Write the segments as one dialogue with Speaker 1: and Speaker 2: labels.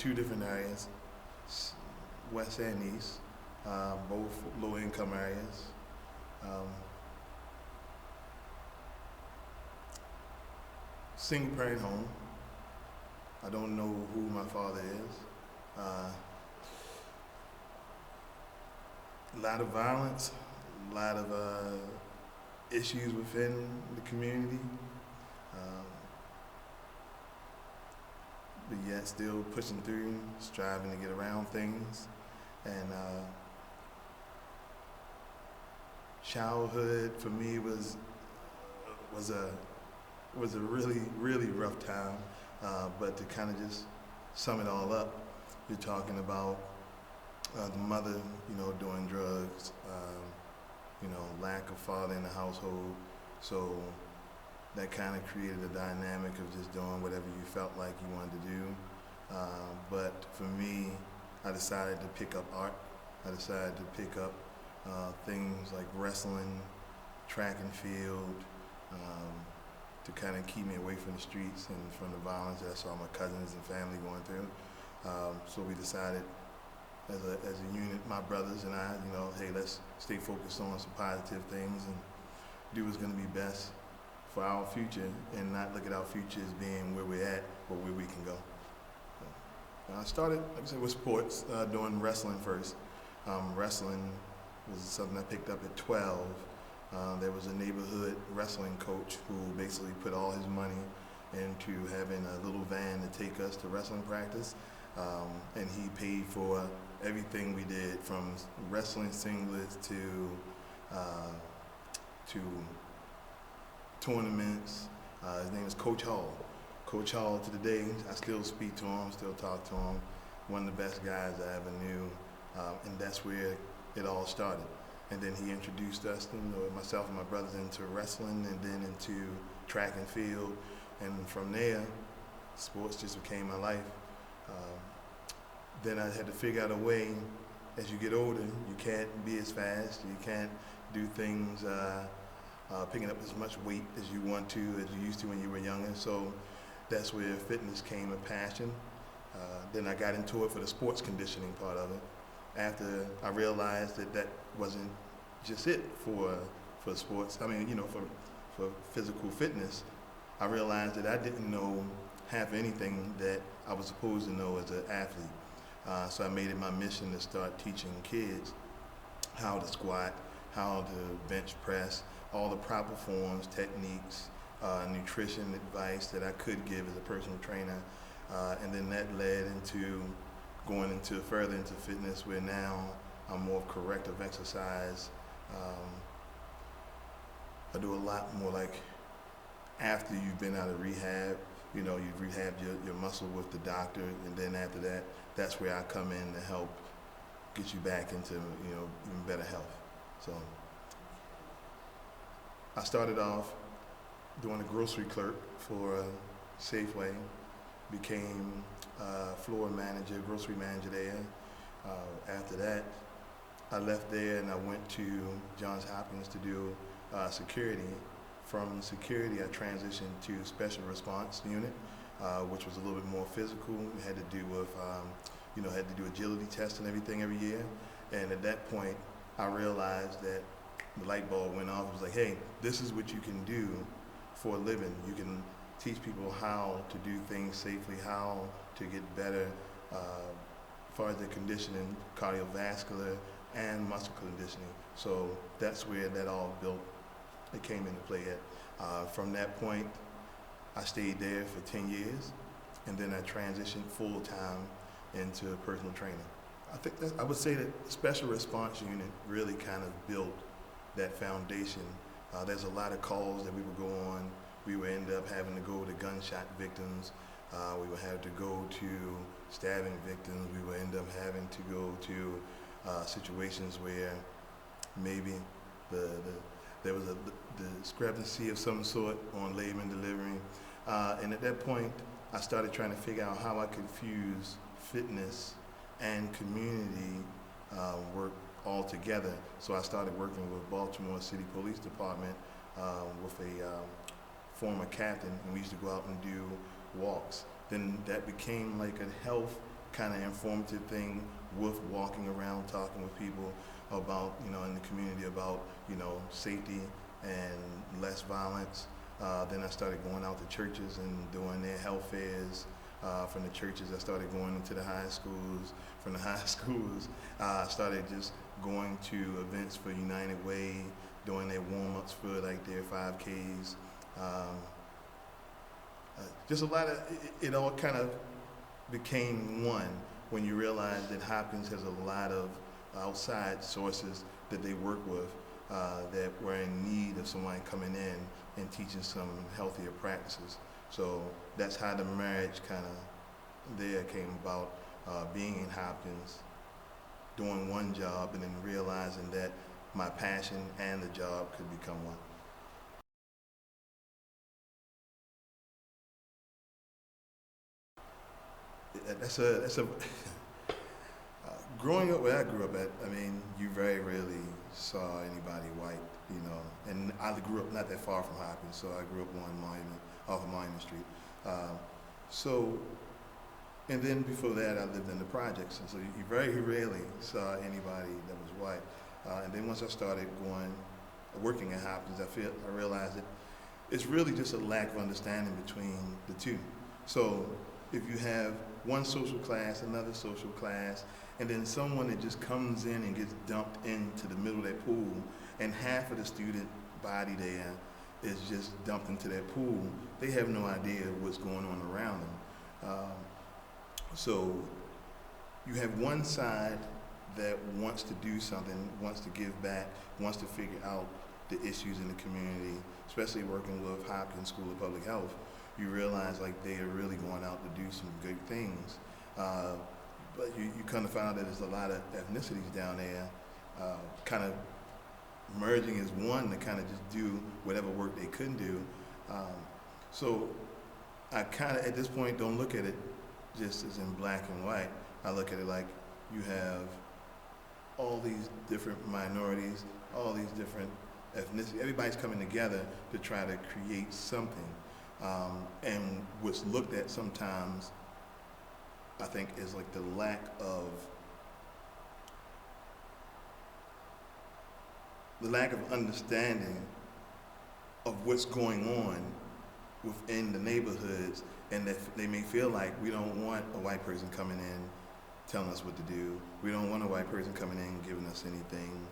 Speaker 1: two different areas, west and east, both low-income areas. Um, Single-parent home. I don't know who my father is. A lot of violence, a lot of issues within the community, but yet still pushing through, striving to get around things. And childhood for me was a really rough time. But to kind of just sum it all up, you're talking about the mother, doing drugs, lack of father in the household. So that kind of created a dynamic of just doing whatever you felt like you wanted to do. But for me, I decided to pick up art. I decided to pick up things like wrestling, track and field, to kind of keep me away from the streets and from the violence that I saw my cousins and family going through. So we decided as a unit, my brothers and I, hey, let's stay focused on some positive things and do what's gonna be best for our future and not look at our future as being where we're at, but where we can go. I started, like I said, with sports, doing wrestling first. Wrestling was something I picked up at 12. There was a neighborhood wrestling coach who basically put all his money into having a little van to take us to wrestling practice. And he paid for everything we did, from wrestling singlets to tournaments. His name is Coach Hall. Coach Hall, to the day, I still speak to him, still talk to him. One of the best guys I ever knew. And that's where it all started. And then he introduced us, myself and my brothers, into wrestling and then into track and field. And from there, sports just became my life. Then I had to figure out a way, as you get older, you can't be as fast, you can't do things, picking up as much weight as you want to, as you used to when you were younger. So that's where fitness came a passion. Then I got into it for the sports conditioning part of it. After I realized that wasn't just it for sports, for physical fitness, I realized that I didn't know half anything that I was supposed to know as an athlete. So I made it my mission to start teaching kids how to squat, how to bench press, all the proper forms, techniques, nutrition advice that I could give as a personal trainer. And then that led into going further into fitness, where now I'm more corrective exercise. I do a lot more, like after you've been out of rehab, you've rehabbed your muscle with the doctor, and then after that, that's where I come in to help get you back into even better health. So I started off doing a grocery clerk for Safeway, became floor manager, grocery manager there. After that, I left there and I went to Johns Hopkins to do security. From security, I transitioned to special response unit, which was a little bit more physical. We had to do with, had to do agility tests and everything every year. And at that point, I realized that the light bulb went off. It was like, hey, this is what you can do for a living. You can teach people how to do things safely, how to get better as far as their conditioning, cardiovascular and muscle conditioning. So that's where that all built. It came into play at. From that point, I stayed there for 10 years, and then I transitioned full-time into personal training. I would say that special response unit really kind of built that foundation. There's a lot of calls that we would go on. We would end up having to go to gunshot victims. We would have to go to stabbing victims. We would end up having to go to situations where maybe there was a discrepancy of some sort on labor and delivery. And at that point, I started trying to figure out how I could fuse fitness and community work all together. So I started working with Baltimore City Police Department with a former captain, and we used to go out and do walks. Then that became like a health kind of informative thing with walking around, talking with people about, in the community about, safety and less violence. Then I started going out to churches and doing their health fairs. From the churches, I started going into the high schools. From the high schools, I started just going to events for United Way, doing their warm-ups for like their 5Ks. Just a lot of, it all kind of became one when you realize that Hopkins has a lot of outside sources that they work with that were in need of someone coming in and teaching some healthier practices. So that's how the marriage kind of there came about, being in Hopkins, doing one job, and then realizing that my passion and the job could become one. That's a growing up where I grew up at, I mean, you very rarely saw anybody white, and I grew up not that far from Hopkins, so I grew up on Monument, off of Monument Street. And then before that, I lived in the projects, and so you very rarely saw anybody that was white. And then once I started working at Hopkins, I realized that it's really just a lack of understanding between the two. So if you have one social class, another social class, and then someone that just comes in and gets dumped into the middle of that pool, and half of the student body there is just dumped into that pool, they have no idea what's going on around them. So you have one side that wants to do something, wants to give back, wants to figure out the issues in the community, especially working with Hopkins School of Public Health. You realize like they are really going out to do some good things. But you kind of find out that there's a lot of ethnicities down there kind of merging as one to kind of just do whatever work they couldn't do. So I kind of, at this point, don't look at it just as in black and white. I look at it like you have all these different minorities, all these different ethnicities. Everybody's coming together to try to create something. And what's looked at sometimes, I think, is like the lack of understanding of what's going on within the neighborhoods, and that they may feel like we don't want a white person coming in telling us what to do. We don't want a white person coming in giving us anything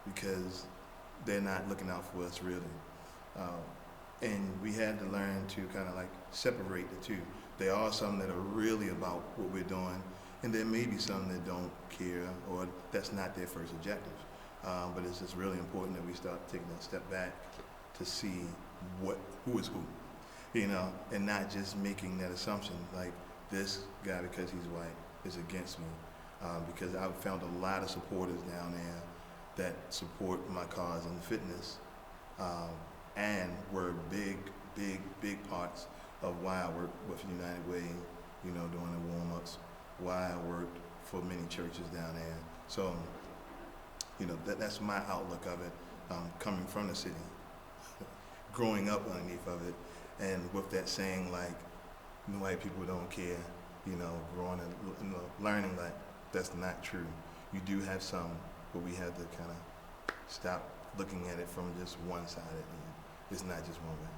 Speaker 1: because they're not looking out for us really. And we had to learn to kind of like separate the two. There are some that are really about what we're doing, and there may be some that don't care or that's not their first objective. But it's just really important that we start taking a step back to see who is who, and not just making that assumption like this guy because he's white is against me. Because I've found a lot of supporters down there that support my cause and fitness, and were big parts of why I worked with United Way, doing the warm-ups, why I worked for many churches down there. So, that's my outlook of it, coming from the city, growing up underneath of it, and with that saying like, white people don't care, growing and learning that that's not true. You do have some, but we have to kind of stop looking at it from just one side. It's not just one way.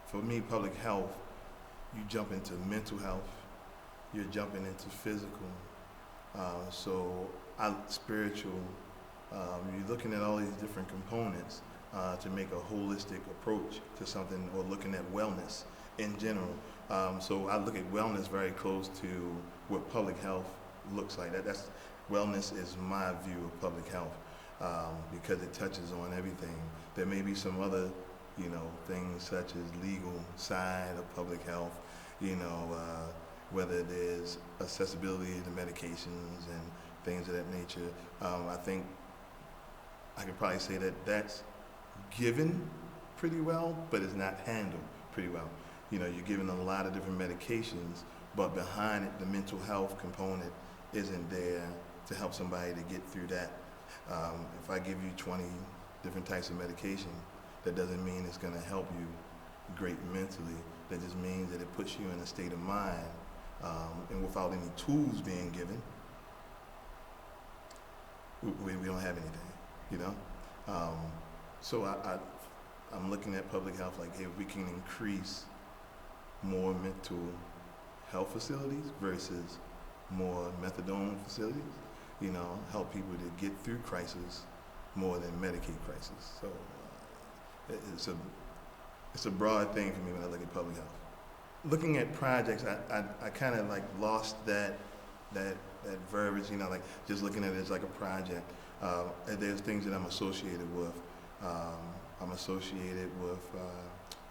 Speaker 1: For me, public health, you jump into mental health, you're jumping into physical, spiritual. You're looking at all these different components to make a holistic approach to something, or looking at wellness in general. So I look at wellness very close to what public health looks like. Wellness is my view of public health, because it touches on everything. There may be some other, things such as legal side of public health, whether there's accessibility to medications and things of that nature. I think I could probably say that that's given pretty well, but it's not handled pretty well. You're given a lot of different medications, but behind it, the mental health component isn't there to help somebody to get through that. If I give you 20 different types of medication, that doesn't mean it's going to help you great mentally. That just means that it puts you in a state of mind, and without any tools being given, we don't have anything, you know? So I'm looking at public health like, hey, if we can increase more mental health facilities versus more methadone facilities, you know, help people to get through crisis more than Medicaid crisis. So it's a broad thing for me when I look at public health. Looking at projects, I kind of like lost that verbiage, you know, like just looking at it as like a project. There's things that I'm associated with. I'm associated with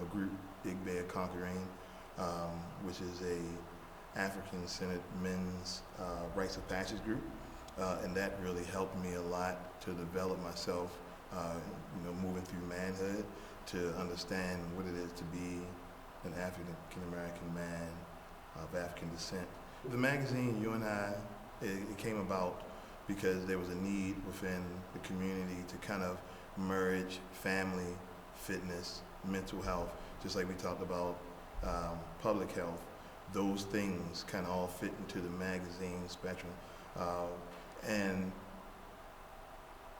Speaker 1: a group, Big Bear Conquering, which is a African-centered men's rites of passage group, and that really helped me a lot to develop myself, you know, moving through manhood, to understand what it is to be an African-American man of African descent. The magazine, You and I, it came about because there was a need within the community to kind of merge family, fitness, mental health, just like we talked about public health. Those things kind of all fit into the magazine spectrum. And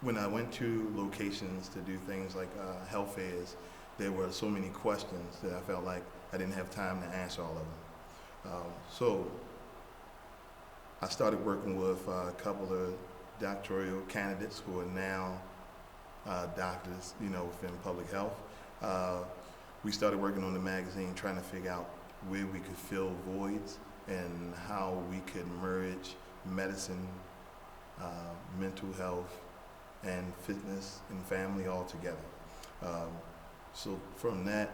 Speaker 1: when I went to locations to do things like health fairs, there were so many questions that I felt like I didn't have time to answer all of them. So I started working with a couple of doctoral candidates who are now doctors, you know, within public health. We started working on the magazine, trying to figure out where we could fill voids and how we could merge medicine, mental health, and fitness and family all together. So from that,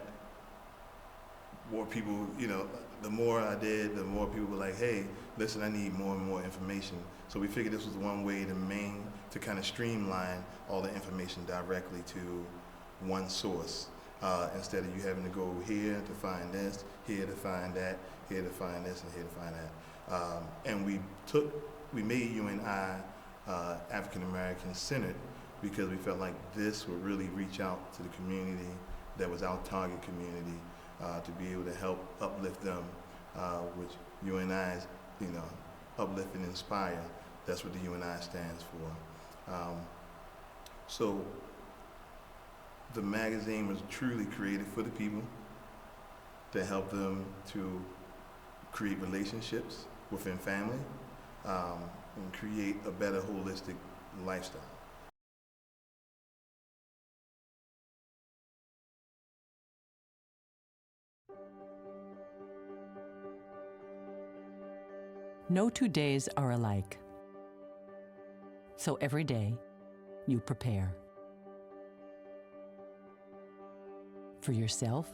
Speaker 1: more people, you know, the more I did, the more people were like, hey, listen, I need more and more information. So we figured this was one way to kind of streamline all the information directly to one source, instead of you having to go here to find this, here to find that, here to find this, and here to find that. And we made You and I African American centered because we felt like this would really reach out to the community that was our target community, to be able to help uplift them, which You and I is, you know, uplift and inspire. That's what the You and I stands for. So the magazine was truly created for the people to help them to create relationships within family, and create a better holistic lifestyle.
Speaker 2: No 2 days are alike. So every day, you prepare. For yourself,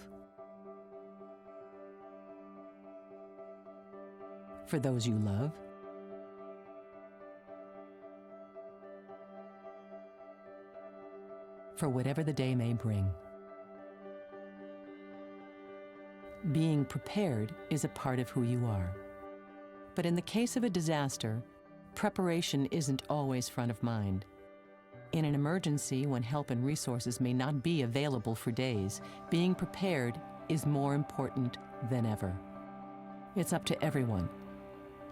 Speaker 2: for those you love, for whatever the day may bring. Being prepared is a part of who you are. But in the case of a disaster, preparation isn't always front of mind. In an emergency, when help and resources may not be available for days, being prepared is more important than ever. It's up to everyone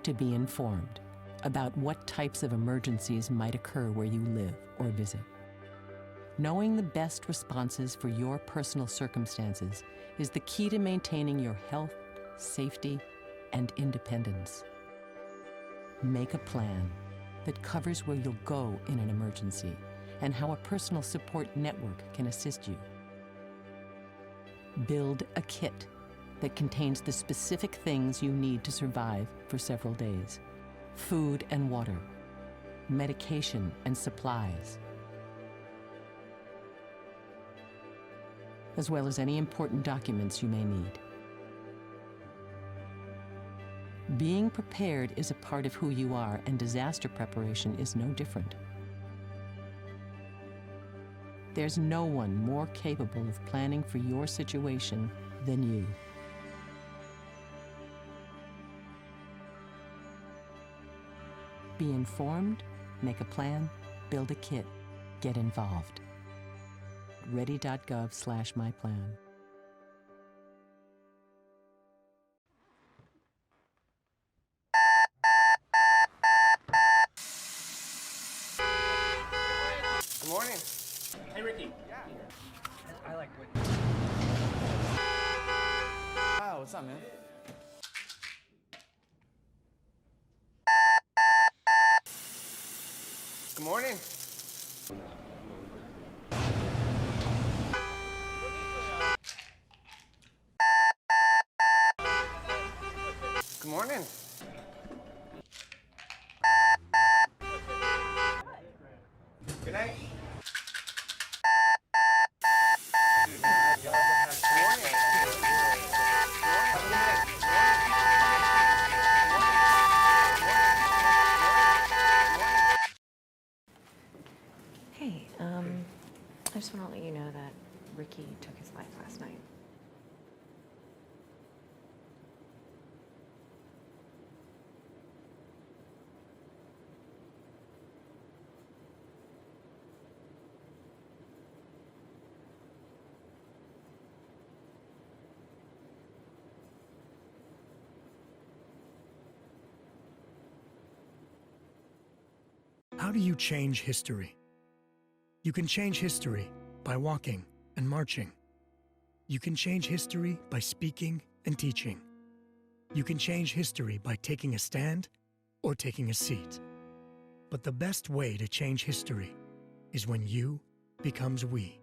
Speaker 2: to be informed about what types of emergencies might occur where you live or visit. Knowing the best responses for your personal circumstances is the key to maintaining your health, safety, and independence. Make a plan that covers where you'll go in an emergency and how a personal support network can assist you. Build a kit that contains the specific things you need to survive for several days: food and water, medication and supplies, as well as any important documents you may need. Being prepared is a part of who you are, and disaster preparation is no different. There's no one more capable of planning for your situation than you. Be informed, make a plan, build a kit, get involved. ready.gov/myplan.
Speaker 3: morning.
Speaker 4: Hey, Ricky.
Speaker 3: Yeah.
Speaker 4: I like Whitney.
Speaker 3: Wow, what's up, man? Good morning. Good morning. Good night.
Speaker 5: Hey, I just want to let you know that Ricky took his life last night.
Speaker 6: How do you change history? You can change history by walking and marching. You can change history by speaking and teaching. You can change history by taking a stand or taking a seat. But the best way to change history is when you becomes we.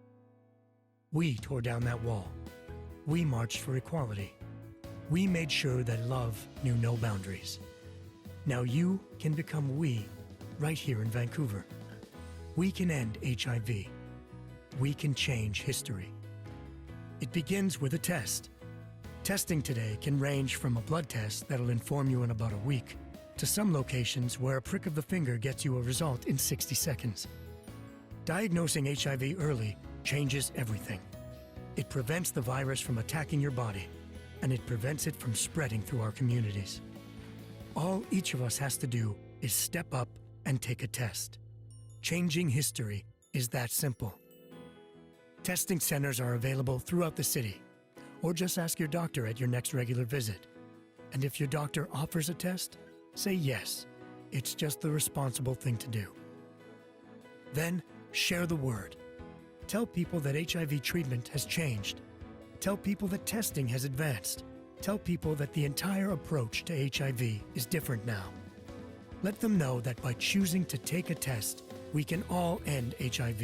Speaker 6: We tore down that wall. We marched for equality. We made sure that love knew no boundaries. Now you can become we right here in Vancouver. We can end HIV. We can change history. It begins with a test. Testing today can range from a blood test that'll inform you in about a week to some locations where a prick of the finger gets you a result in 60 seconds. Diagnosing HIV early changes everything. It prevents the virus from attacking your body, and it prevents it from spreading through our communities. All each of us has to do is step up and take a test. Changing history is that simple. Testing centers are available throughout the city, or just ask your doctor at your next regular visit. And if your doctor offers a test, say yes. It's just the responsible thing to do. Then, share the word. Tell people that HIV treatment has changed. Tell people that testing has advanced. Tell people that the entire approach to HIV is different now. Let them know that by choosing to take a test, we can all end HIV.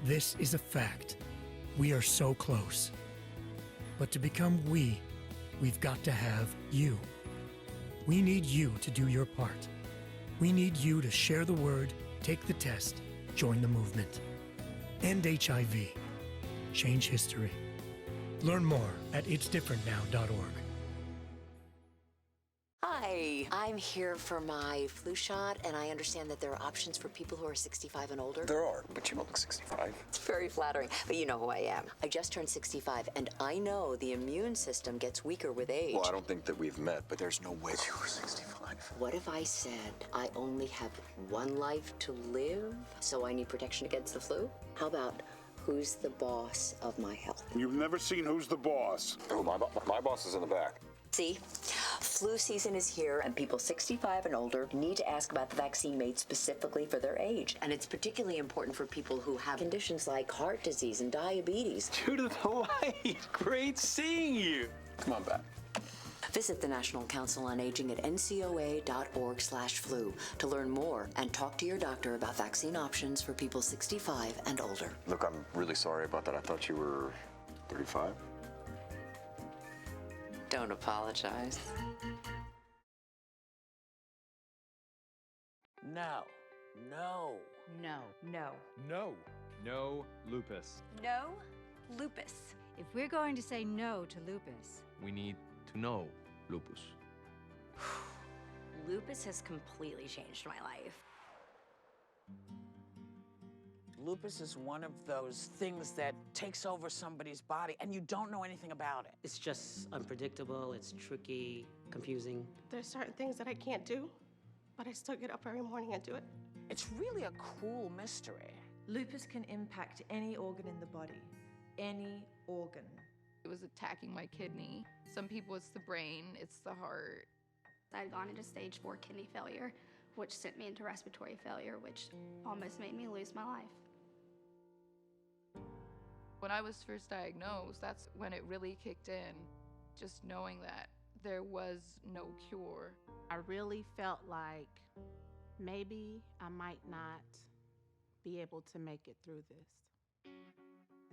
Speaker 6: This is a fact. We are so close. But to become we've got to have you. We need you to do your part. We need you to share the word, take the test, join the movement. End HIV. Change history. Learn more at itsdifferentnow.org.
Speaker 7: Hi, I'm here for my flu shot, and I understand that there are options for people who are 65 and older.
Speaker 8: There are, but you don't look 65.
Speaker 7: It's very flattering, but you know who I am. I just turned 65, and I know the immune system gets weaker with age.
Speaker 8: Well, I don't think that we've met, but there's no way you were 65.
Speaker 7: What if I said I only have one life to live, so I need protection against the flu? How about who's the boss of my health?
Speaker 9: You've never seen Who's the Boss?
Speaker 8: Oh, my boss is in the back.
Speaker 7: See, flu season is here, and people 65 and older need to ask about the vaccine made specifically for their age. And it's particularly important for people who have conditions like heart disease and diabetes.
Speaker 4: Judith, Hawaii, great seeing you.
Speaker 8: Come on back.
Speaker 7: Visit the National Council on Aging at ncoa.org/flu to learn more and talk to your doctor about vaccine options for people 65 and older.
Speaker 8: Look, I'm really sorry about that. I thought you were 35.
Speaker 7: Don't apologize.
Speaker 10: No. No.
Speaker 11: No.
Speaker 12: No.
Speaker 13: No. No lupus.
Speaker 12: No lupus.
Speaker 11: If we're going to say no to lupus,
Speaker 13: We need to know lupus.
Speaker 12: Lupus has completely changed my life.
Speaker 10: Lupus is one of those things that takes over somebody's body and you don't know anything about it.
Speaker 14: It's just unpredictable, it's tricky, confusing.
Speaker 15: There's certain things that I can't do, but I still get up every morning and do it.
Speaker 10: It's really a cruel mystery.
Speaker 16: Lupus can impact any organ in the body, any organ.
Speaker 17: It was attacking my kidney. Some people it's the brain, it's the heart.
Speaker 18: I'd gone into stage 4 kidney failure, which sent me into respiratory failure, which almost made me lose my life.
Speaker 17: When I was first diagnosed, that's when it really kicked in, just knowing that there was no cure.
Speaker 15: I really felt like maybe I might not be able to make it through this.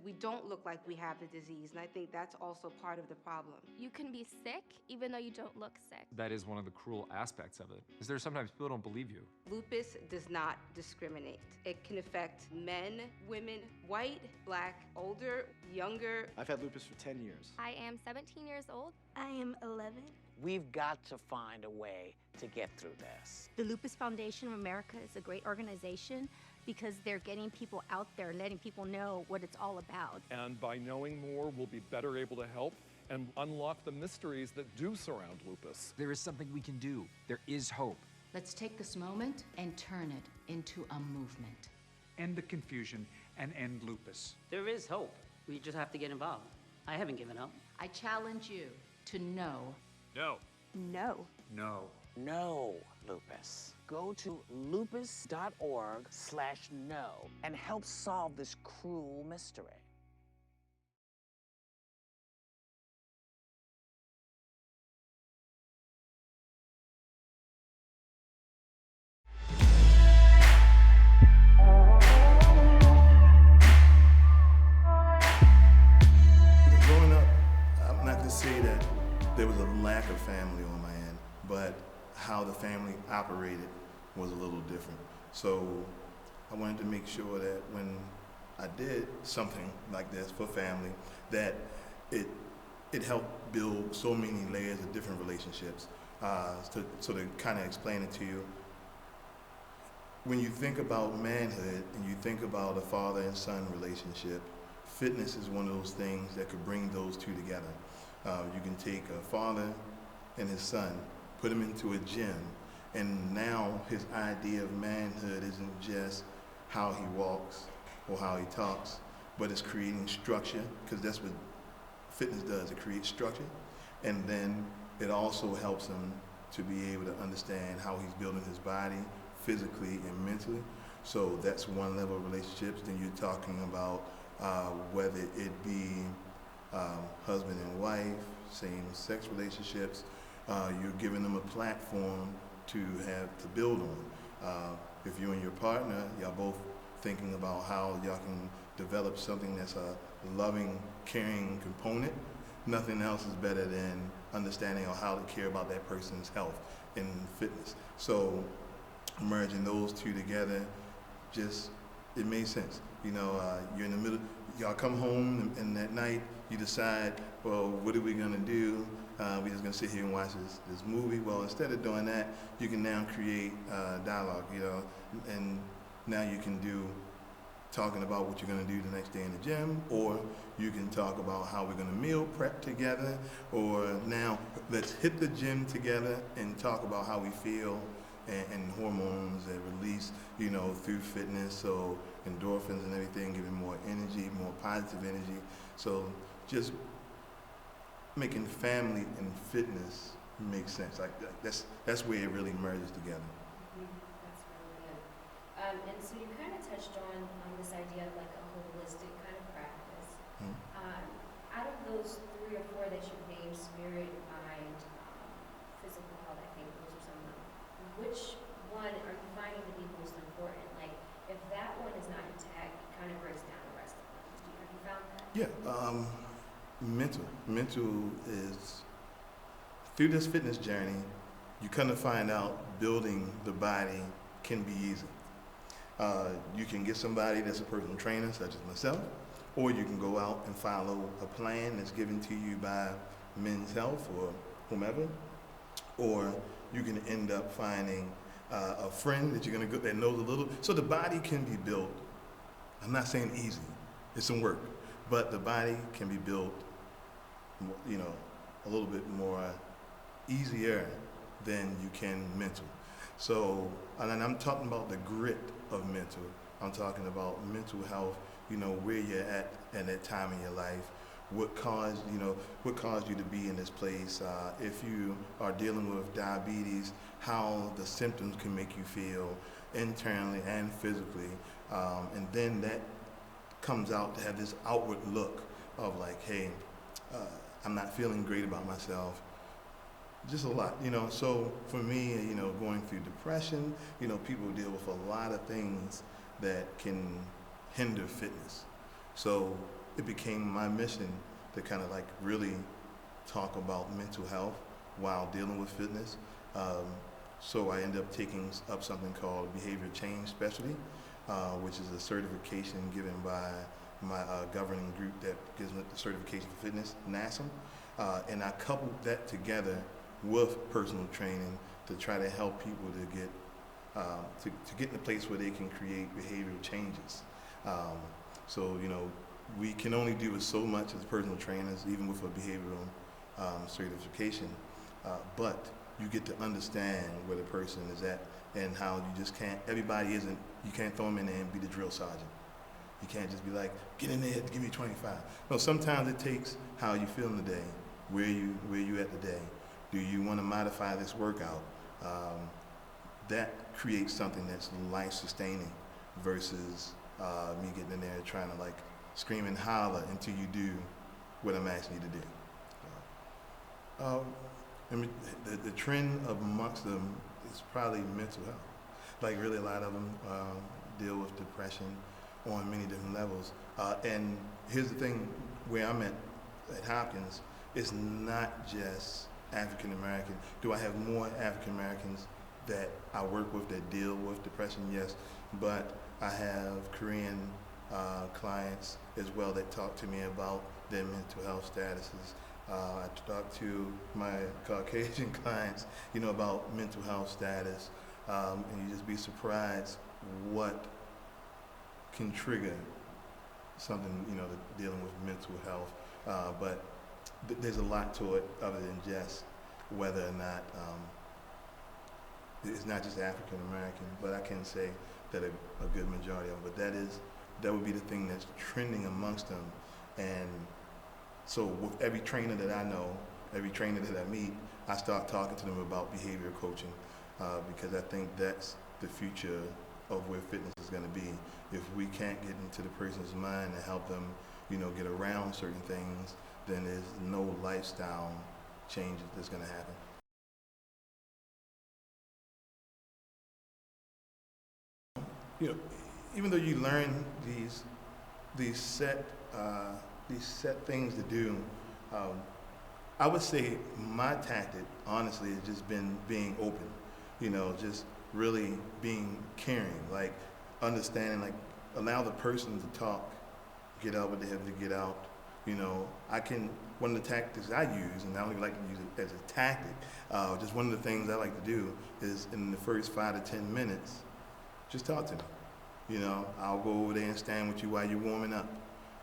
Speaker 19: We don't look like we have the disease, and I think that's also part of the problem.
Speaker 18: You can be sick even though you don't look sick.
Speaker 13: That is one of the cruel aspects of it. Is there sometimes people don't believe you.
Speaker 19: Lupus does not discriminate. It can affect men, women, white, black, older, younger.
Speaker 3: I've had lupus for 10 years.
Speaker 18: I am 17 years old. I am 11.
Speaker 10: We've got to find a way to get through this.
Speaker 12: The Lupus Foundation of America is a great organization because they're getting people out there and letting people know what it's all about.
Speaker 20: And by knowing more, we'll be better able to help and unlock the mysteries that do surround lupus.
Speaker 21: There is something we can do. There is hope.
Speaker 22: Let's take this moment and turn it into a movement.
Speaker 23: End the confusion and end lupus.
Speaker 14: There is hope. We just have to get involved. I haven't given up.
Speaker 22: I challenge you to know.
Speaker 13: No.
Speaker 18: No.
Speaker 23: No.
Speaker 10: No lupus. Go to lupus.org/no and help solve this cruel mystery.
Speaker 1: Growing up, I'm not to say that there was a lack of family on my end, but how the family operated was a little different. So I wanted to make sure that when I did something like this for family, that it helped build so many layers of different relationships. So to kind of explain it to you, when you think about manhood and you think about a father and son relationship, fitness is one of those things that could bring those two together. You can take a father and his son, put him into a gym, and now his idea of manhood isn't just how he walks or how he talks, but it's creating structure, because that's what fitness does. It creates structure, and then it also helps him to be able to understand how he's building his body physically and mentally. So that's one level of relationships. Then you're talking about whether it be husband and wife, same-sex relationships. You're giving them a platform to build on. If you and your partner, y'all both thinking about how y'all can develop something that's a loving, caring component, nothing else is better than understanding how to care about that person's health and fitness. So merging those two together, it made sense. You know, you're in the middle, y'all come home and at night you decide, well, what are we gonna do? We're just gonna sit here and watch this movie. Well, instead of doing that, you can now create dialogue, you know, and now you can do talking about what you're gonna do the next day in the gym, or you can talk about how we're gonna meal prep together, or now let's hit the gym together and talk about how we feel and hormones that release, you know, through fitness, so endorphins and everything, giving more energy, more positive energy. So just making family and fitness make sense. Like that's where it really merges together.
Speaker 5: That's really good. And so you kind of touched on this idea of like a holistic kind of practice. Out of those 3 or 4 that you named, spirit, mind, physical health, I think those are some of them. Which one are you finding to be most important? Like, if that one is not intact, it kind of breaks down the rest of them. Have you found that?
Speaker 1: Yeah, mental is, through this fitness journey, you kind of find out building the body can be easy. You can get somebody that's a personal trainer, such as myself, or you can go out and follow a plan that's given to you by Men's Health or whomever, or you can end up finding a friend that you're gonna go that knows a little. So the body can be built. I'm not saying easy, it's some work, but the body can be built, you know, a little bit more easier than you can mental. So, and I'm talking about the grit of mental. I'm talking about mental health, you know, where you're at that time in your life, what caused you to be in this place, if you are dealing with diabetes, how the symptoms can make you feel internally and physically, and then that comes out to have this outward look of like, hey, I'm not feeling great about myself. Just a lot, you know. So for me, you know, going through depression, you know, people deal with a lot of things that can hinder fitness. So it became my mission to kind of like really talk about mental health while dealing with fitness. So I ended up taking up something called behavior change specialty, which is a certification given by my governing group that gives me the certification for fitness, NASM. And I coupled that together with personal training to try to help people to get to get in a place where they can create behavioral changes. So, you know, we can only do so much as personal trainers, even with a behavioral certification, but you get to understand where the person is at and how you just can't, everybody isn't, you can't throw them in there and be the drill sergeant. You can't just be like, get in there, give me 25. No, sometimes it takes how you feel in the day, where you at the day. Do you want to modify this workout? That creates something that's life-sustaining versus me getting in there trying to like scream and holler until you do what I'm asking you to do. And the trend amongst them is probably mental health. Like really a lot of them deal with depression on many different levels. And here's the thing, where I'm at Hopkins, it's not just African American. Do I have more African Americans that I work with that deal with depression? Yes, but I have Korean clients as well that talk to me about their mental health statuses. I talk to my Caucasian clients, you know, about mental health status, and you just be surprised what can trigger something, you know, dealing with mental health. But there's a lot to it other than just whether or not it's not just African American, but I can say that a good majority of them. But that would be the thing that's trending amongst them. And so with every trainer that I know, every trainer that I meet, I start talking to them about behavioral coaching because I think that's the future of where fitness is going to be. If we can't get into the person's mind and help them, you know, get around certain things, then there's no lifestyle change that's going to happen. You know, even though you learn these set things to do, I would say my tactic, honestly, has just been being open. You know, just really being caring, like understanding, like allow the person to talk, get out what they have to get out. You know, one of the tactics I use, and I don't even like to use it as a tactic, just one of the things I like to do is in the first 5 to 10 minutes, just talk to me. You know, I'll go over there and stand with you while you're warming up.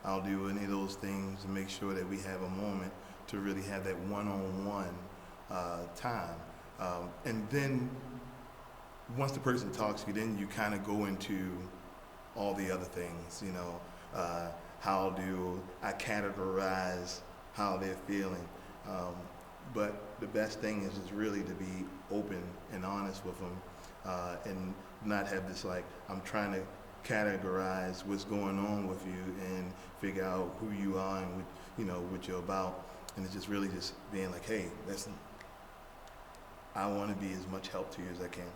Speaker 1: I'll do any of those things to make sure that we have a moment to really have that one-on-one time. And then once the person talks to you, then you kind of go into all the other things, you know, how do I categorize how they're feeling? But the best thing is just really to be open and honest with them and not have this like, I'm trying to categorize what's going on with you and figure out who you are and what, you know, what you're about. And it's just really just being like, hey, listen, I want to be as much help to you as I can.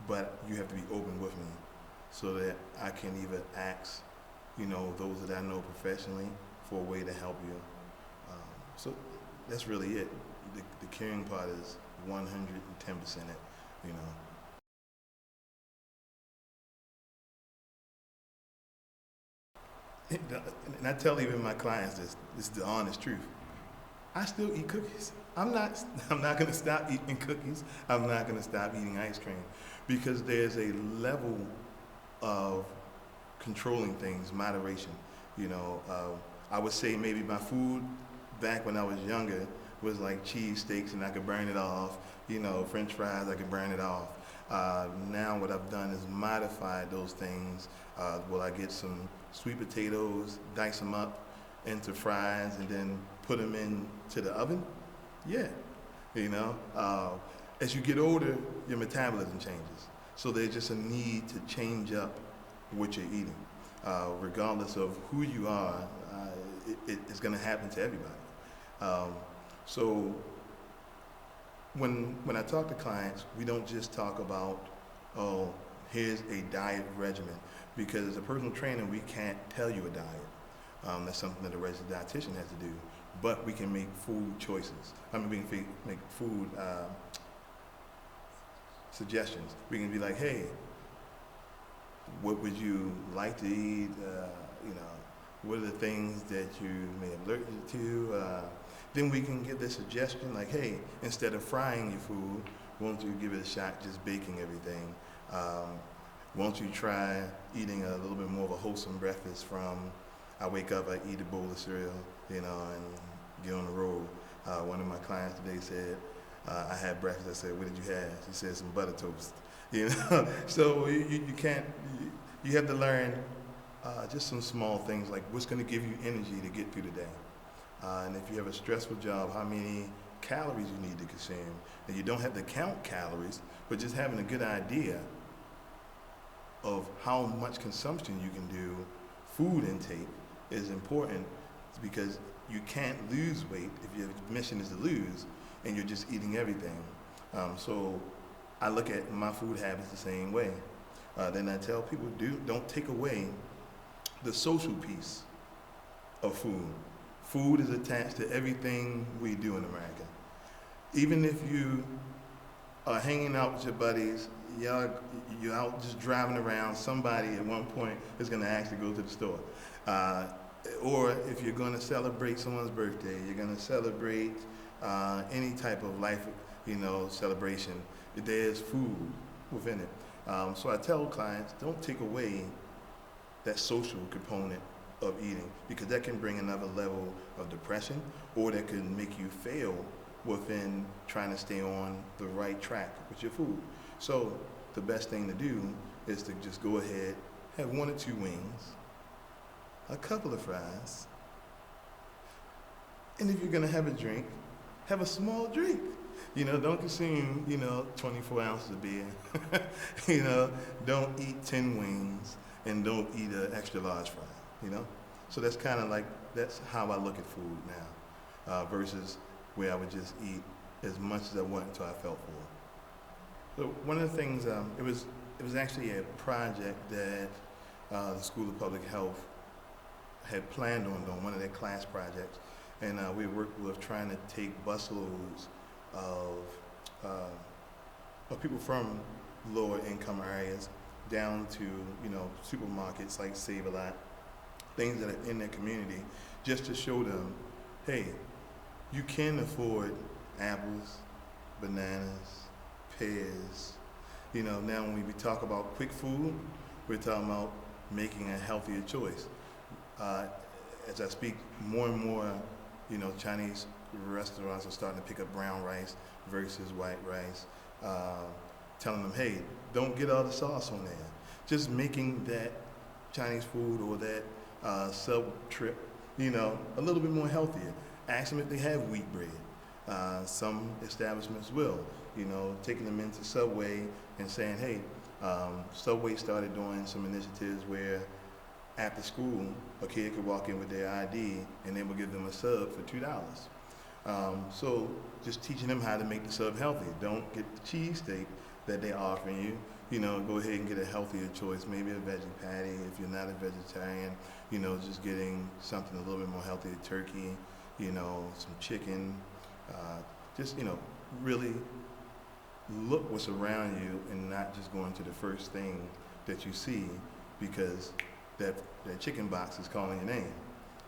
Speaker 1: But you have to be open with me so that I can either ask, you know, those that I know professionally for a way to help you. So that's really it. The caring part is 110% it, you know. And I tell even my clients this is the honest truth. I still eat cookies. I'm not going to stop eating cookies. I'm not going to stop eating ice cream because there's a level of controlling things, moderation. You know, I would say maybe my food back when I was younger was like cheese steaks and I could burn it off. You know, French fries, I could burn it off. Now what I've done is modified those things. Will I get some sweet potatoes, dice them up into fries, and then put them into the oven? Yeah, you know. As you get older, your metabolism changes. So there's just a need to change up what you're eating. Regardless of who you are, it's going to happen to everybody. So when I talk to clients, we don't just talk about, oh, here's a diet regimen, because as a personal trainer, we can't tell you a diet. That's something that a registered dietitian has to do. But we can make food choices. I mean, we can make food suggestions. We can be like, hey, what would you like to eat? You know, what are the things that you may be allergic to? Then we can give the suggestion like, hey, instead of frying your food, won't you give it a shot just baking everything? Won't you try eating a little bit more of a wholesome breakfast from, I wake up, I eat a bowl of cereal, you know, and get on the road. One of my clients today said, I had breakfast. I said, what did you have? She said, some butter toast. You know, so you can't, you have to learn just some small things like what's going to give you energy to get through the day. And if you have a stressful job, how many calories you need to consume. And you don't have to count calories, but just having a good idea of how much consumption you can do, food intake is important, because you can't lose weight if your mission is to lose and you're just eating everything. So I look at my food habits the same way. Then I tell people, don't take away the social piece of food. Food is attached to everything we do in America. Even if you are hanging out with your buddies, you're out just driving around, somebody at one point is going to ask you to go to the store. Or if you're going to celebrate someone's birthday, you're going to celebrate any type of life, you know, celebration, there's food within it. So I tell clients, don't take away that social component of eating, because that can bring another level of depression, or that can make you fail within trying to stay on the right track with your food. So the best thing to do is to just go ahead, have 1 or 2 wings, a couple of fries, and if you're gonna have a drink, have a small drink. You know, don't consume, 24 ounces of beer. Don't eat 10 wings, and don't eat an extra large fry, So that's kind of like, that's how I look at food now, versus where I would just eat as much as I want until I felt full. So one of the things, it was actually a project that the School of Public Health had planned on doing, one of their class projects, and we worked with trying to take busloads of people from lower income areas down to, supermarkets like Save-A-Lot, things that are in their community, just to show them, hey, you can afford apples, bananas, pears. Now when we talk about quick food, we're talking about making a healthier choice. As I speak, more and more, Chinese restaurants are starting to pick up brown rice versus white rice, telling them, hey, don't get all the sauce on there. Just making that Chinese food or that sub trip, a little bit more healthier. Ask them if they have wheat bread. Some establishments will, taking them into Subway and saying, hey, Subway started doing some initiatives where after school, a kid could walk in with their ID and they will give them a sub for $2. So just teaching them how to make the sub healthy. Don't get the cheesesteak that they're offering you. Go ahead and get a healthier choice, maybe a veggie patty if you're not a vegetarian, just getting something a little bit more healthy, turkey, some chicken, just, really look what's around you and not just going to the first thing that you see, because that chicken box is calling your name.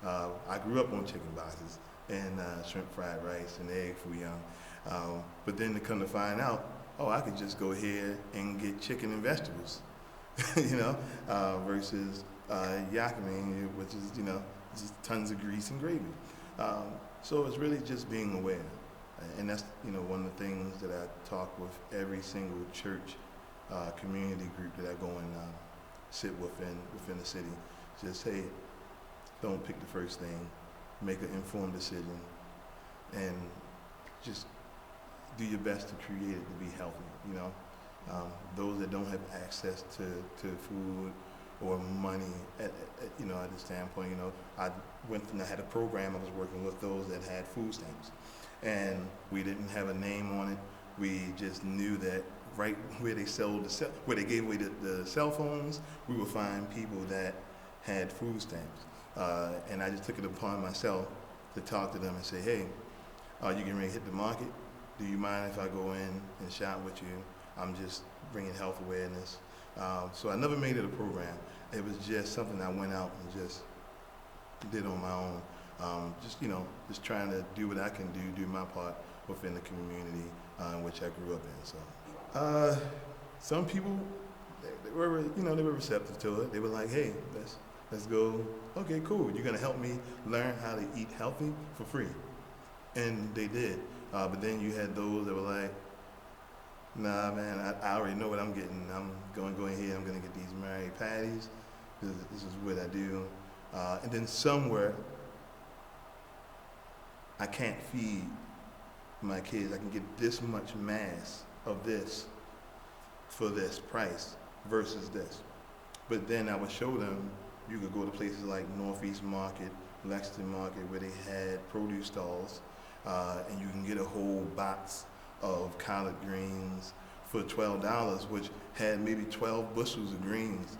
Speaker 1: I grew up on chicken boxes and shrimp fried rice and egg foo young, but then to come to find out, I could just go ahead and get chicken and vegetables, versus yakami, which is, just tons of grease and gravy. So it's really just being aware. And that's, one of the things that I talk with every single church community group that I go and sit within the city. Just, hey, don't pick the first thing. Make an informed decision. And just do your best to create it to be healthy, Those that don't have access to food or money at this standpoint. I went and I had a program. I was working with those that had food stamps, and we didn't have a name on it. We just knew that right where they sold where they gave away the cell phones, we would find people that had food stamps, and I just took it upon myself to talk to them and say, hey, are you getting ready to hit the market? Do you mind if I go in and shop with you? I'm just bringing health awareness. So I never made it a program. It was just something I went out and just did on my own. Just trying to do what I can do my part within the community in which I grew up in. So some people, they were receptive to it. They were like, hey, let's go. Okay, cool. You're gonna help me learn how to eat healthy for free. And they did. But then you had those that were like, nah, man, I already know what I'm getting. I'm going to go in here, I'm going to get these Mary Patties. This is what I do. And then somewhere, I can't feed my kids. I can get this much mass of this for this price versus this. But then I would show them, you could go to places like Northeast Market, Lexington Market, where they had produce stalls, and you can get a whole box of collard greens for $12, which had maybe 12 bushels of greens.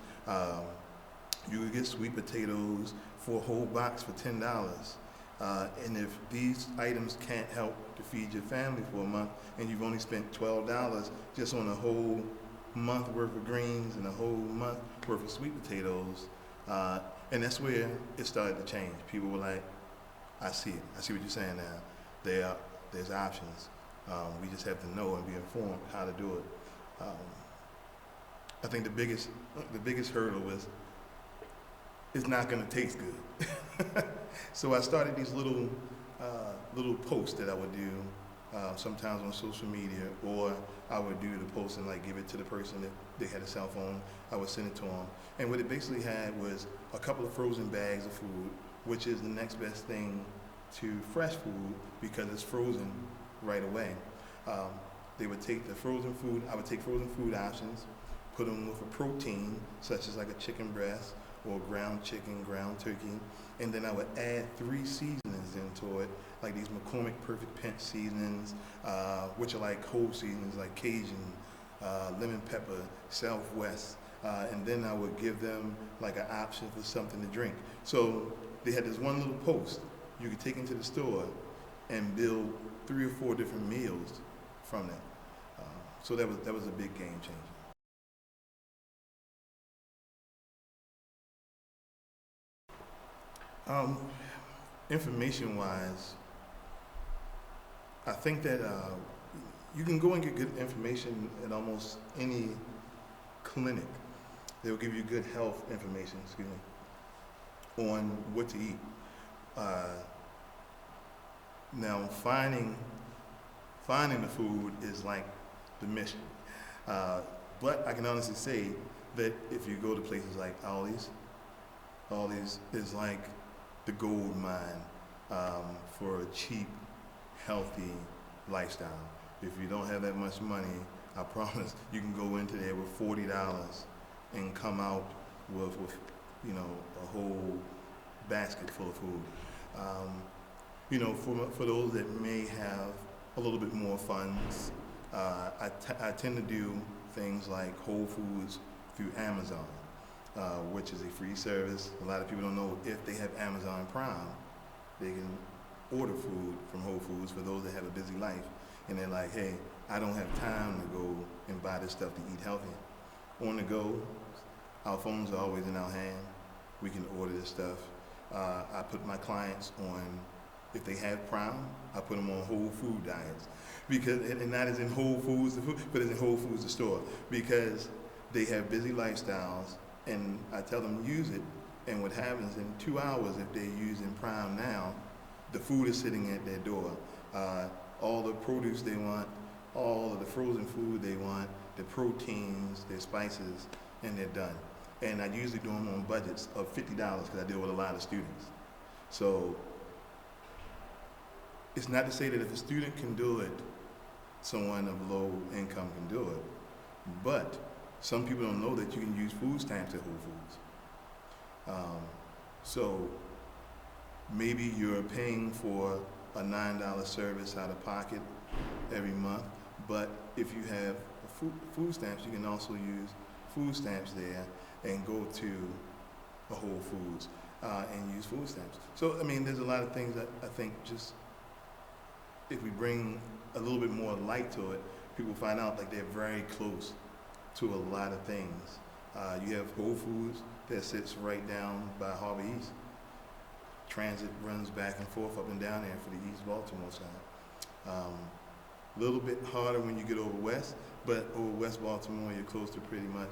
Speaker 1: You could get sweet potatoes for a whole box for $10. And if these items can't help to feed your family for a month, and you've only spent $12 just on a whole month worth of greens and a whole month worth of sweet potatoes, and that's where it started to change. People were like, I see it. I see what you're saying now. There's options. We just have to know and be informed how to do it. I think the biggest hurdle was it's not going to taste good. So I started these little posts that I would do sometimes on social media, or I would do the post and like give it to the person that they had a cell phone. I would send it to them, and what it basically had was a couple of frozen bags of food, which is the next best thing to fresh food because it's frozen right away. They would take the frozen food. I would take frozen food options, put them with a protein such as like a chicken breast or ground chicken, ground turkey, and then I would add 3 seasonings into it, like these McCormick Perfect Pinch seasonings, which are like whole seasonings like Cajun, lemon pepper, Southwest, and then I would give them like an option for something to drink. So they had this one little post you could take into the store and build 3 or 4 different meals from that. So that was a big game changer. Information-wise, I think that you can go and get good information at almost any clinic. They'll give you good health information, on what to eat. Now, finding the food is like the mission. But I can honestly say that if you go to places like Aldi's is like the gold mine for a cheap, healthy lifestyle. If you don't have that much money, I promise you can go into there with $40 and come out with a whole basket full of food. For those that may have a little bit more funds, I tend to do things like Whole Foods through Amazon, which is a free service. A lot of people don't know if they have Amazon Prime, they can order food from Whole Foods for those that have a busy life. And they're like, hey, I don't have time to go and buy this stuff to eat healthy. On the go, our phones are always in our hand. We can order this stuff. I put my clients on, if they have Prime, I put them on whole food diets. And not as in Whole Foods, but as in Whole Foods, the store. Because they have busy lifestyles, and I tell them use it, and what happens in 2 hours, if they're using Prime now, the food is sitting at their door. All the produce they want, all of the frozen food they want, the proteins, their spices, and they're done. And I usually do them on budgets of $50 because I deal with a lot of students. So it's not to say that if a student can do it, someone of low income can do it. But some people don't know that you can use food stamps at Whole Foods. So maybe you're paying for a $9 service out of pocket every month, but if you have food stamps, you can also use food stamps there and go to a Whole Foods and use food stamps. So, I mean, there's a lot of things that I think just, if we bring a little bit more light to it, people find out like they're very close to a lot of things. You have Whole Foods that sits right down by Harbor East. Transit runs back and forth up and down there for the East Baltimore side. A little bit harder when you get over west, but over West Baltimore, you're close to pretty much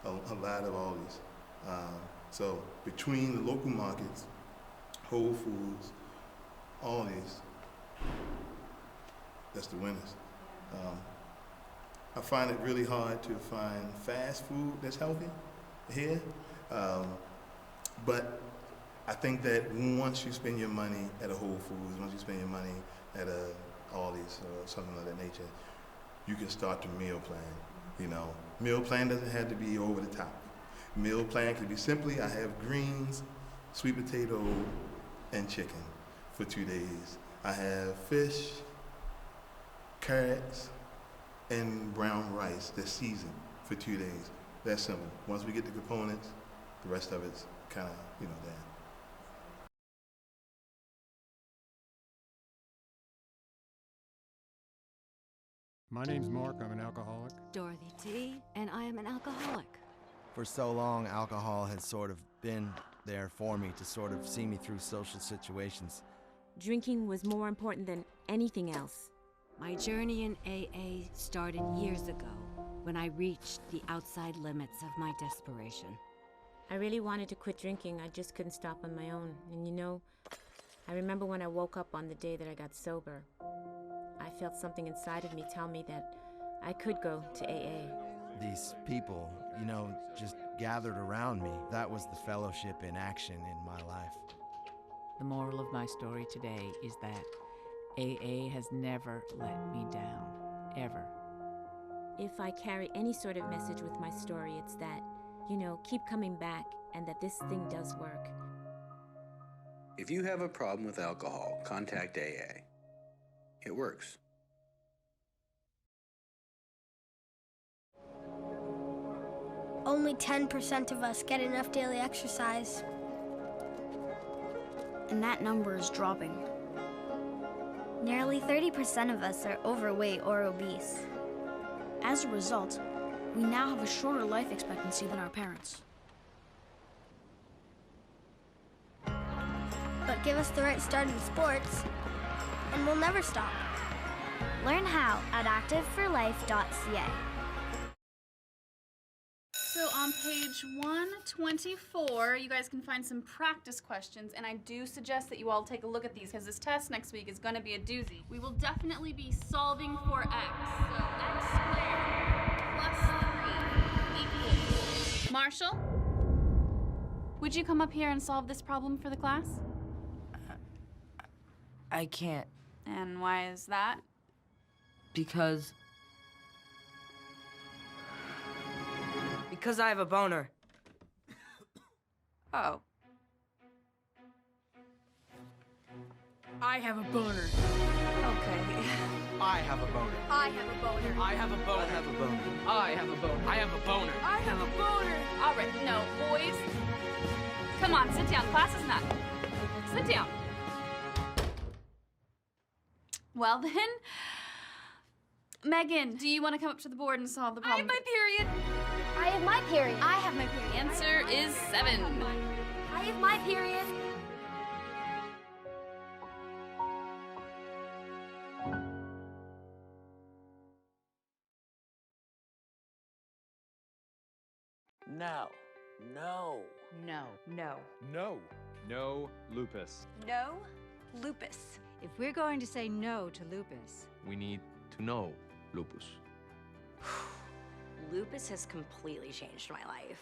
Speaker 1: a lot of all these. So between the local markets, Whole Foods, all these, that's the winners. I find it really hard to find fast food that's healthy here, but I think that once you spend your money at a Whole Foods, once you spend your money at a Aldi's or something of that nature, you can start to meal plan. You know, meal plan doesn't have to be over the top. Meal plan can be simply, I have greens, sweet potato, and chicken for 2 days. I have fish, carrots, and brown rice that's seasoned for 2 days. That's simple. Once we get the components, the rest of it's kind of, you know, there.
Speaker 2: My name's Mark, I'm an alcoholic.
Speaker 11: Dorothy T., and I am an alcoholic.
Speaker 6: For so long, alcohol has sort of been there for me to sort of see me through social situations.
Speaker 9: Drinking was more important than anything else.
Speaker 11: My journey in AA started years ago when I reached the outside limits of my desperation.
Speaker 9: I really wanted to quit drinking, I just couldn't stop on my own. And you know, I remember when I woke up on the day that I got sober. I felt something inside of me tell me that I could go to AA.
Speaker 6: These people, you know, just gathered around me. That was the fellowship in action in my life.
Speaker 10: The moral of my story today is that AA has never let me down, ever.
Speaker 9: If I carry any sort of message with my story, it's that, you know, keep coming back and that this thing does work.
Speaker 24: If you have a problem with alcohol, contact AA. It works.
Speaker 18: Only 10% of us get enough daily exercise. And that number is dropping. Nearly 30% of us are overweight or obese. As a result, we now have a shorter life expectancy than our parents. But give us the right start in sports, and we'll never stop. Learn how at activeforlife.ca.
Speaker 25: So on page 124, you guys can find some practice questions, and I do suggest that you all take a look at these because this test next week is going to be a doozy. We will definitely be solving for x, so x squared plus 3 equals. Marshall, would you come up here and solve this problem for the class?
Speaker 26: I can't.
Speaker 25: And why is that?
Speaker 26: Because I have a boner.
Speaker 25: Oh.
Speaker 26: I have a boner.
Speaker 25: Okay.
Speaker 26: I have a boner.
Speaker 25: I have a boner.
Speaker 26: I have a boner. I have a boner. I have a boner. I have a boner.
Speaker 25: I have a boner. All right, no, boys. Come on, sit down. Class is not. Sit down. Well then, Megan, do you want to come up to the board and solve the problem? I have my period.
Speaker 18: I have my period.
Speaker 25: I have my period. Answer is 7.
Speaker 18: I have my period.
Speaker 10: No. No.
Speaker 22: No.
Speaker 16: No.
Speaker 23: No. No lupus.
Speaker 18: No lupus.
Speaker 11: If we're going to say no to lupus,
Speaker 8: We need to know lupus.
Speaker 7: Lupus has completely changed my life.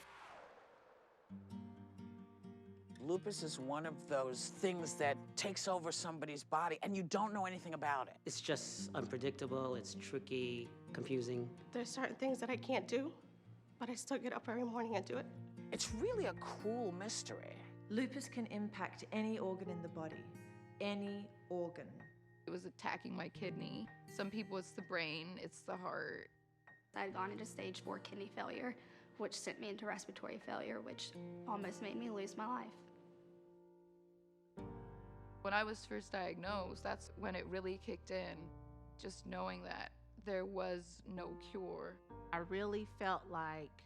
Speaker 10: Lupus is one of those things that takes over somebody's body and you don't know anything about it.
Speaker 14: It's just unpredictable, it's tricky, confusing.
Speaker 27: There's certain things that I can't do, but I still get up every morning and do it.
Speaker 10: It's really a cruel mystery.
Speaker 16: Lupus can impact any organ in the body. Any organ.
Speaker 3: It was attacking my kidney. Some people it's the brain, it's the heart.
Speaker 4: I had gone into stage 4 kidney failure, which sent me into respiratory failure, which almost made me lose my life.
Speaker 3: When I was first diagnosed, that's when it really kicked in, just knowing that there was no cure.
Speaker 12: I really felt like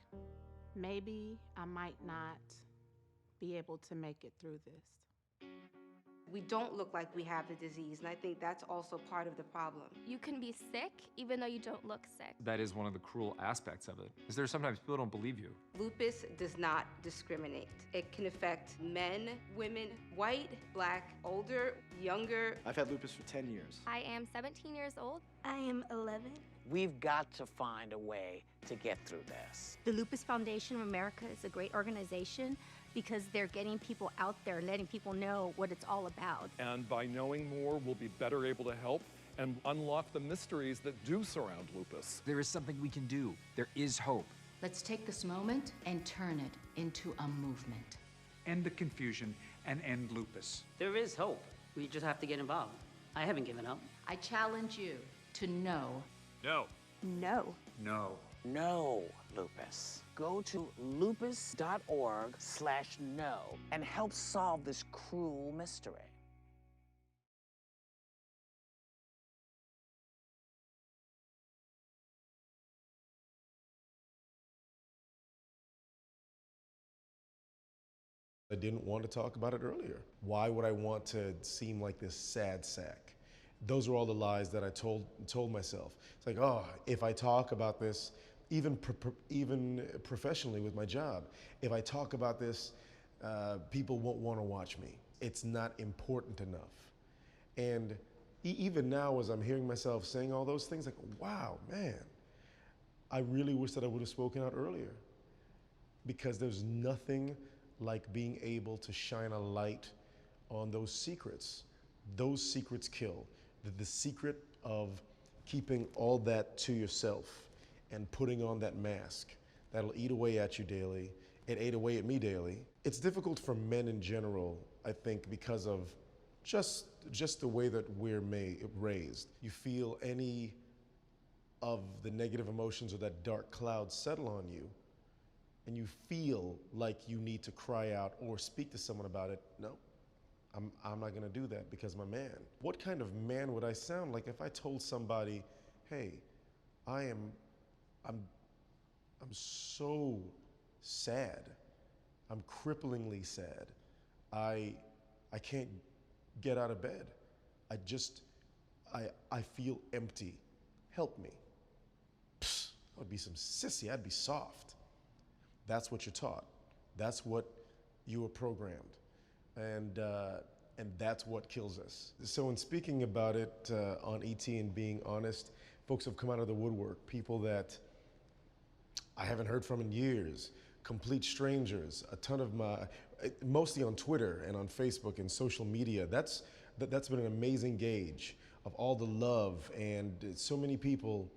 Speaker 12: maybe I might not be able to make it through this.
Speaker 15: We don't look like we have the disease, and I think that's also part of the problem.
Speaker 17: You can be sick even though you don't look sick.
Speaker 13: That is one of the cruel aspects of it, is there sometimes people don't believe you.
Speaker 15: Lupus does not discriminate. It can affect men, women, white, black, older, younger.
Speaker 19: I've had lupus for 10 years.
Speaker 17: I am 17 years old.
Speaker 18: I am 11.
Speaker 10: We've got to find a way to get through this.
Speaker 27: The Lupus Foundation of America is a great organization because they're getting people out there, letting people know what it's all about.
Speaker 20: And by knowing more, we'll be better able to help and unlock the mysteries that do surround lupus.
Speaker 21: There is something we can do. There is hope.
Speaker 22: Let's take this moment and turn it into a movement.
Speaker 28: End the confusion and end lupus.
Speaker 14: There is hope. We just have to get involved. I haven't given up.
Speaker 22: I challenge you to know.
Speaker 28: No.
Speaker 18: No.
Speaker 28: No.
Speaker 10: No lupus. Go to lupus.org/no and help solve this cruel mystery.
Speaker 29: I didn't want to talk about it earlier. Why would I want to seem like this sad sack? Those are all the lies that I told myself. It's like, oh, if I talk about this, even professionally with my job, if I talk about this, people won't want to watch me. It's not important enough. And even now, as I'm hearing myself saying all those things, like, wow, man, I really wish that I would have spoken out earlier, because there's nothing like being able to shine a light on those secrets. Those secrets kill. The secret of keeping all that to yourself and putting on that mask that'll eat away at you daily. It ate away at me daily. It's difficult for men in general, I think, because of just the way that we're raised. You feel any of the negative emotions or that dark cloud settle on you, and you feel like you need to cry out or speak to someone about it. No. I'm not gonna do that because I'm a man. What kind of man would I sound like if I told somebody, hey, I'm so sad. I'm cripplingly sad. I can't get out of bed. I feel empty. Help me. Psst, I would be some sissy, I'd be soft. That's what you're taught. That's what you were programmed. And that's what kills us. So in speaking about it on ET and being honest, folks have come out of the woodwork, people that I haven't heard from in years, complete strangers, a ton of mostly on Twitter and on Facebook and social media. That's been an amazing gauge of all the love, and so many people,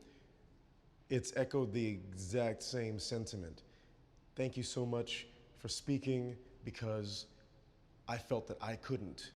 Speaker 29: it's echoed the exact same sentiment. Thank you so much for speaking, because I felt that I couldn't.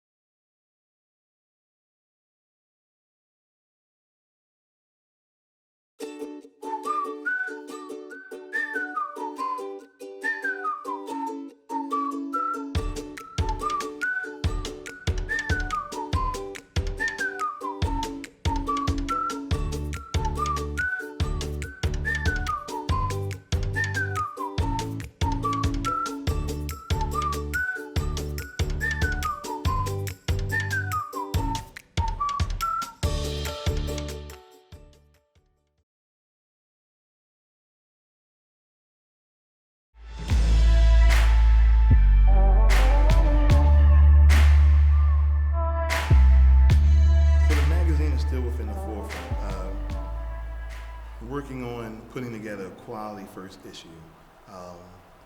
Speaker 29: Working on putting together a quality first issue.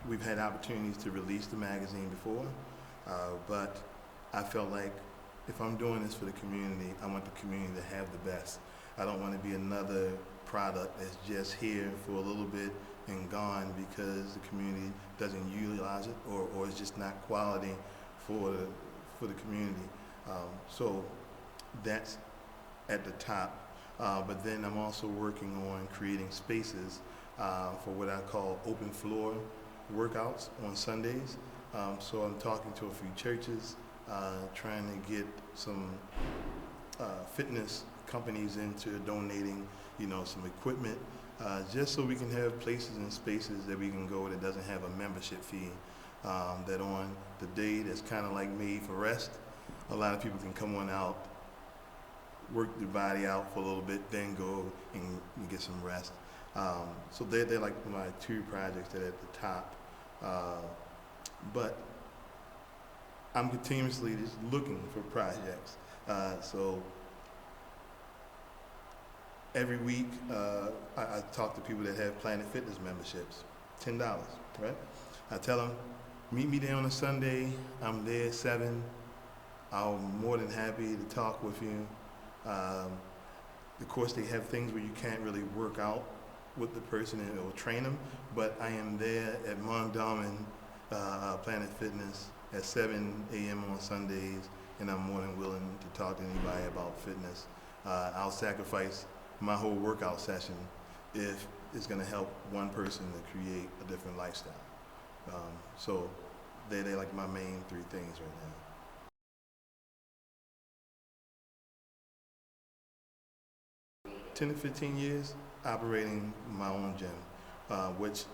Speaker 29: We've had opportunities to release the magazine before, but I felt like if I'm doing this for the community, I want the community to have the best. I don't want to be another product that's just here for a little bit
Speaker 1: and gone because the community doesn't utilize it, or it's just not quality for the community. So that's at the top. But then I'm also working on creating spaces for what I call open floor workouts on Sundays. So I'm talking to a few churches, trying to get some fitness companies into donating, some equipment, just so we can have places and spaces that we can go that doesn't have a membership fee. That on the day that's kind of like made for rest, a lot of people can come on out, work their body out for a little bit, then go and get some rest. So they're like my two projects that are at the top. But I'm continuously just looking for projects. So every week, I talk to people that have Planet Fitness memberships, $10, right? I tell them, meet me there on a Sunday. I'm there at 7. I'm more than happy to talk with you. Of course, they have things where you can't really work out with the person or train them, but I am there at Mondawmin Planet Fitness at 7 a.m. on Sundays, and I'm more than willing to talk to anybody about fitness. I'll sacrifice my whole workout session if it's going to help one person to create a different lifestyle. So they're like my main 3 things right now. 10 to 15 years operating my own gym, which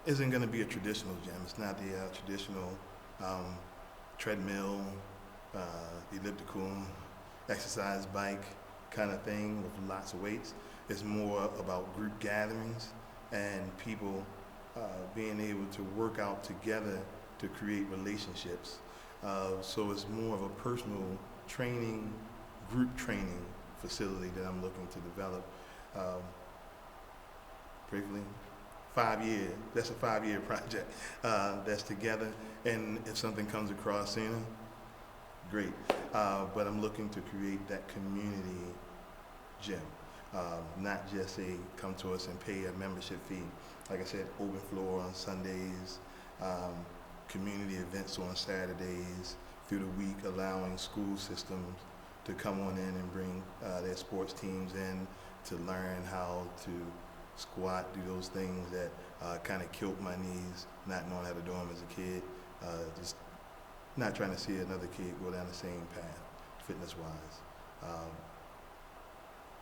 Speaker 1: isn't going to be a traditional gym. It's not the traditional treadmill, elliptical, exercise bike kind of thing with lots of weights. It's more about group gatherings and people being able to work out together to create relationships. So it's more of a personal training, group training facility that I'm looking to develop. Briefly, 5 years. That's a 5-year project that's together. And if something comes across sooner, great. But I'm looking to create that community gym, not just come to us and pay a membership fee. Like I said, open floor on Sundays, community events on Saturdays, through the week, allowing school systems to come on in and bring their sports teams in to learn how to squat, do those things that kind of killed my knees, not knowing how to do them as a kid, just not trying to see another kid go down the same path, fitness-wise.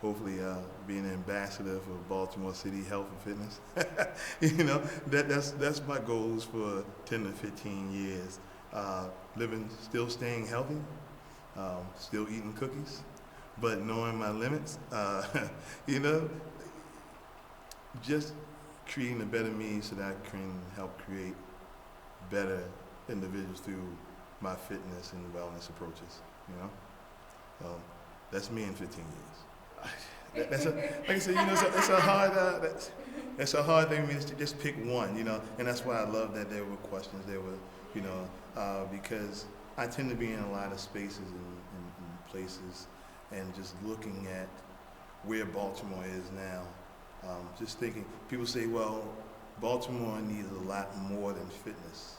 Speaker 1: Hopefully being an ambassador for Baltimore City Health and Fitness, that's my goals for 10 to 15 years. Still staying healthy, still eating cookies, but knowing my limits, just creating a better me so that I can help create better individuals through my fitness and wellness approaches, that's me in 15 years. That's like I said, it's a hard thing for me to just pick one, and that's why I love that there were questions, because I tend to be in a lot of spaces and places, and just looking at where Baltimore is now, just thinking, people say, well, Baltimore needs a lot more than fitness.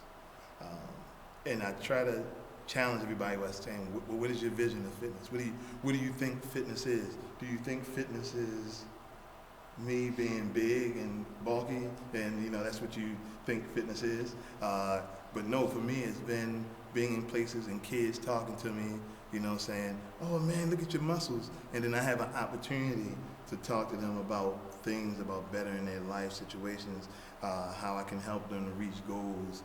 Speaker 1: And I try to challenge everybody by saying, what is your vision of fitness? What do you think fitness is? Do you think fitness is me being big and bulky, and that's what you think fitness is? But no, for me, it's been being in places and kids talking to me, saying, oh man, look at your muscles. And then I have an opportunity to talk to them about things, about bettering their life situations, how I can help them to reach goals.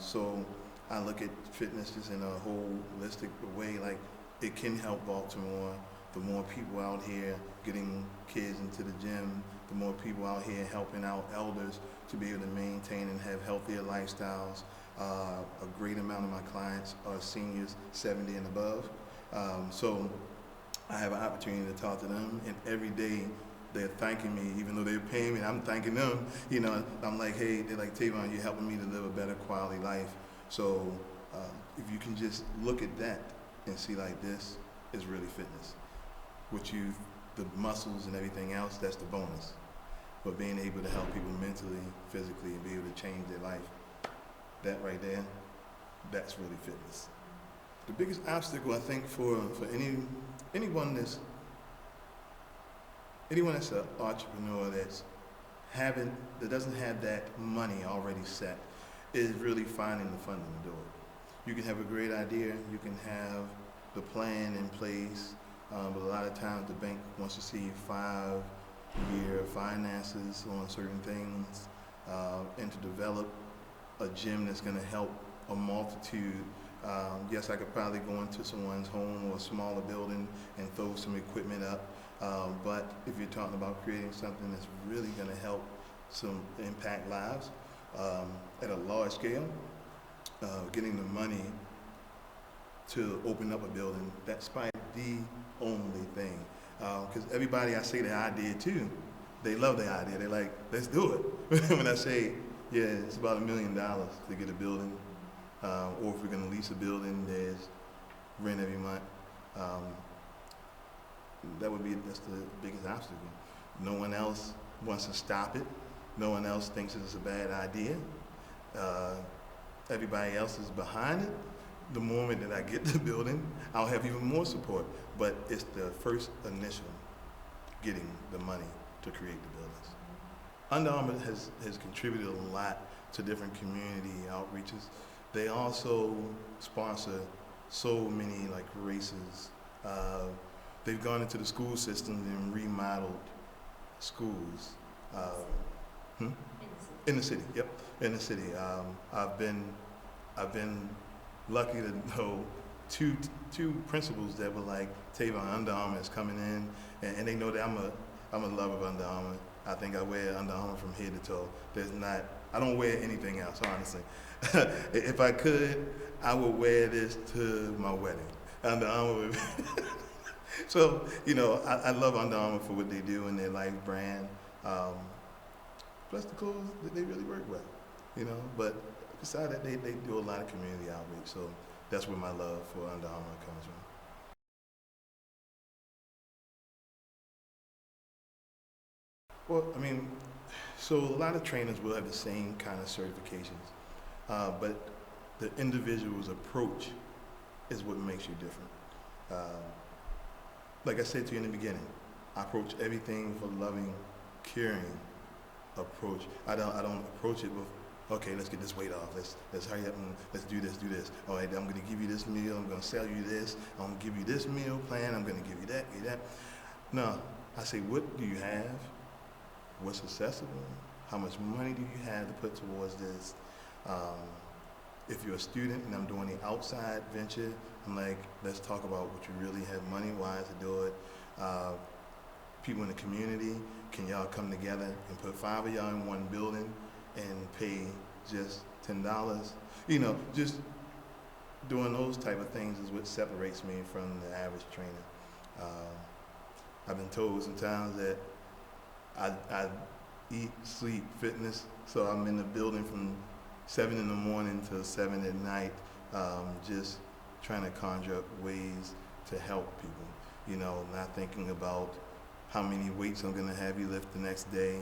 Speaker 1: So I look at fitness just in a holistic way, like it can help Baltimore. The more people out here getting kids into the gym, the more people out here helping out elders to be able to maintain and have healthier lifestyles. A great amount of my clients are seniors 70 and above. So I have an opportunity to talk to them, and every day they're thanking me, even though they're paying me, and I'm thanking them. I'm like, hey, they're like, Tavon, you're helping me to live a better quality life. So if you can just look at that and see like this is really fitness. The muscles and everything else, that's the bonus. but being able to help people mentally, physically, and be able to change their life, that right there, that's really fitness. The biggest obstacle I think for anyone that's an entrepreneur that doesn't have that money already set is really finding the funding to do it. You can have a great idea, you can have the plan in place, but a lot of times the bank wants to see 5-year finances on certain things, and to develop a gym that's going to help a multitude. Yes, I could probably go into someone's home or a smaller building and throw some equipment up, but if you're talking about creating something that's really going to help impact lives at a large scale, getting the money to open up a building, that's probably the only thing. Because everybody I say the idea to, they love the idea. They're like, let's do it. When I say, yeah, it's about $1 million to get a building, or if we're going to lease a building, there's rent every month. That's the biggest obstacle. No one else wants to stop it. No one else thinks it's a bad idea. Everybody else is behind it. The moment that I get the building, I'll have even more support. But it's the first initial getting the money to create the buildings. Under Armour has contributed a lot to different community outreaches. They also sponsor so many races. They've gone into the school systems and remodeled schools. In the city, yep, in the city. I've been lucky to know two principals that were like, Tavon, Under Armour is coming in, and they know that I'm a lover of Under Armour. I think I wear Under Armour from head to toe. I don't wear anything else, honestly. If I could, I would wear this to my wedding. Under Armour. So, I love Under Armour for what they do in their life brand. Plus the clothes, they really work well, But besides that, they do a lot of community outreach. So that's where my love for Under Armour comes from. Well, so a lot of trainers will have the same kind of certifications, but the individual's approach is what makes you different. Like I said to you in the beginning, I approach everything with a loving, caring approach. I don't approach it with, okay, let's get this weight off. Let's hurry up and let's do this. All right, I'm going to give you this meal. I'm going to sell you this. I'm going to give you this meal plan. I'm going to give you that. No, I say, what do you have? What's accessible? How much money do you have to put towards this? If you're a student and I'm doing the outside venture, I'm like, let's talk about what you really have money-wise to do it. People in the community, can y'all come together and put 5 of y'all in one building and pay just $10? Just doing those type of things is what separates me from the average trainer. I've been told sometimes that I eat, sleep, fitness, so I'm in the building from 7 in the morning till 7 at night, just trying to conjure up ways to help people, not thinking about how many weights I'm gonna have you lift the next day.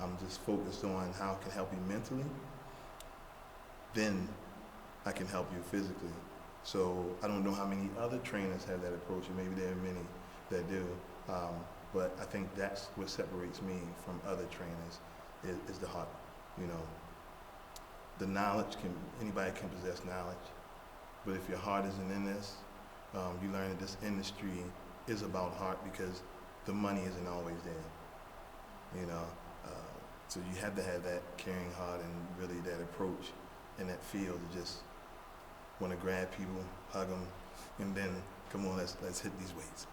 Speaker 1: I'm just focused on how I can help you mentally. Then I can help you physically. So I don't know how many other trainers have that approach, and maybe there are many that do. But I think that's what separates me from other trainers is the heart. The knowledge, anybody can possess knowledge, but if your heart isn't in this, you learn that this industry is about heart because the money isn't always there. So you have to have that caring heart and really that approach and that feel to just want to grab people, hug them, and then come on, let's hit these weights.